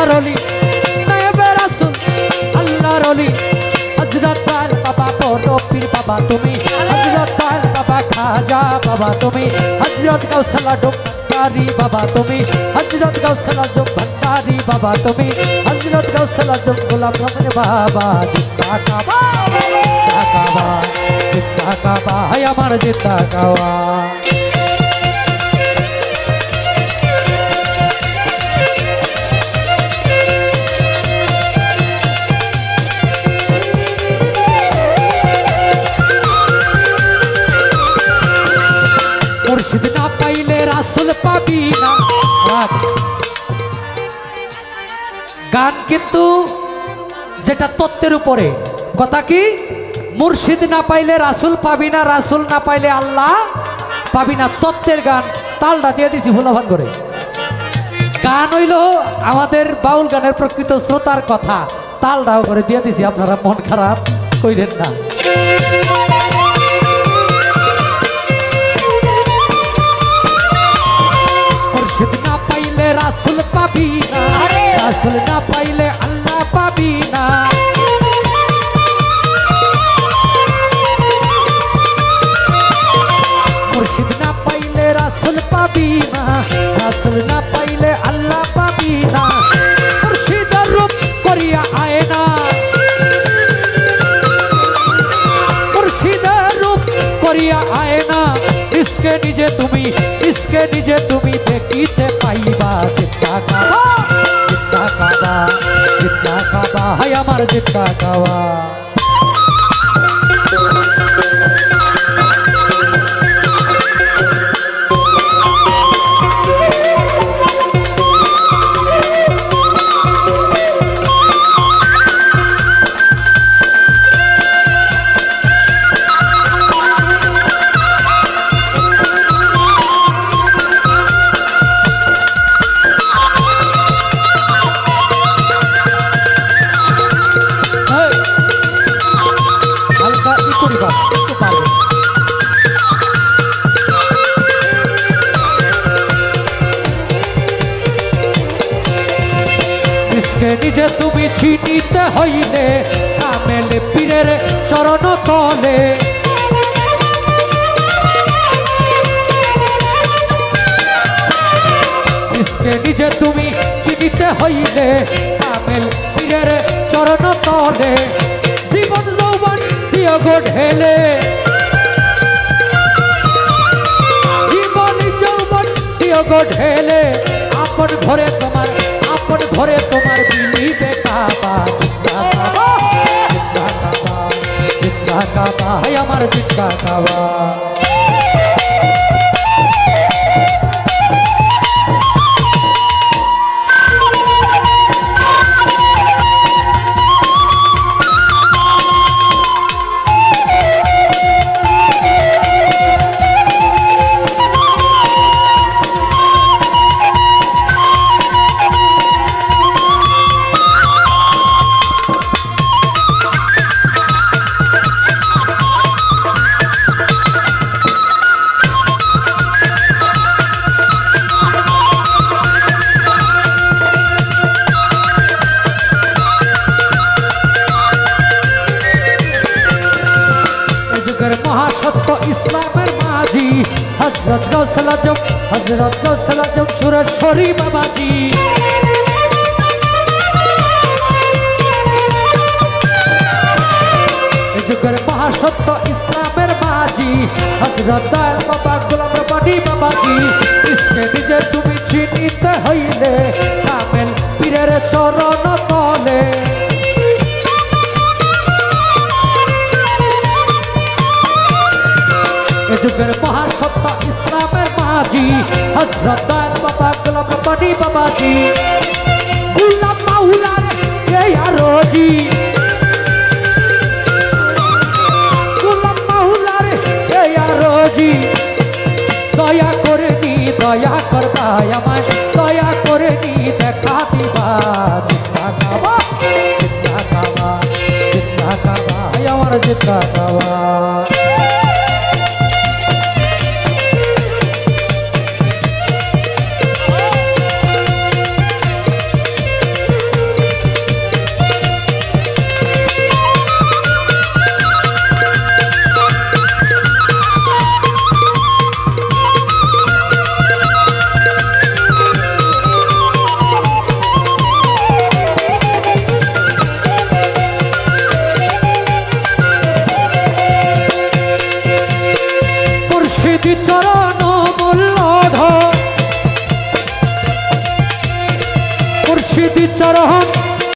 আল্লাহর ওলি নায়েবে রাসূল আল্লাহর ওলি হযরত দয়াল বাবা বড় পীর বাবা তুমি হযরত দয়াল বাবা খাজা বাবা তুমি হযরত গাউসুল আজম ভান্ডারী বাবা তুমি হযরত গাউসুল আজম ভান্ডারী বাবা তুমি হযরত গাউসুল আজম গোলাম রহমান বাবা জিন্দা কাবা জিন্দা কাবা জিন্দা কাবা হায় আমার জিন্দা কাবা মুর্শিদ না পাইলে রাসূল পাবি না গান কিন্তু যেটা তত্ত্বের উপরে কথা কি মুর্শিদ না পাইলে রাসূল পাবি না রাসূল না পাইলে আল্লাহ পাবি না তত্ত্বের গান তালটা দিয়ে দিছি ভোলাভান করে গান হইল আমাদের বাউল গানের প্রকৃত শ্রোতার কথা তালটাও করে দিয়ে দিছি আপনারা মন খারাপ কইরেন না মুর্শিদ না পাইলে রাসূল পাবি না রাসূল না পাইলে আল্লাহ পাবি না মুর্শিদ না পাইলে রাসূল পাবি না রাসূল না পাইলে আল্লাহ পাবি না মুর্শিদের রূপ করিয়া আয়না মুর্শিদের রূপ করিয়া আয়না इसके निजे तुमी देखिते पाइबा जिंदा काबा हाय আমার जिंदा काबा নিজে তুমি ছিনিতে হইলে কামেল পীরের চরণ তলে ইসকে নিজে তুমি চিনিতে হইলে কামেল পীরের চরণ তলে জীবন যৌবন দিও গো ঢেলে জীবন যৌবন দিও গো ঢেলে আপন ঘরে তোমার বিলিবে কাবা জিন্দা কাবা জিন্দা কাবা জিন্দা কাবা হায় আমার জিন্দা কাবা महासत्य इस्लामेर माझी हजरत गौसल आजम सुरेश्वरी बाबाजी जुगर महासत्य इस्लामेर माझी हजरत दयाल बाबा गोलाम रब्बानी बाबाजी इसके निजे तुमी चिनिते हইলে कामेल पीरेर चरण तले जुगर महासत्य इस्लामेर माझी हजरत दयाल बाबा गोलाम रब्बानी बाबाजी गुलाम माउलार ये रोजी गुलाम माउलार ये रोजी दया करनी दया करबा आमाय दया करनी देखा दिबा जिंदा काबा जिंदा काबा जिंदा काबा आमार जिंदा काबा মুর্শিদি চরণ মূল্যধর মুর্শিদি চরণ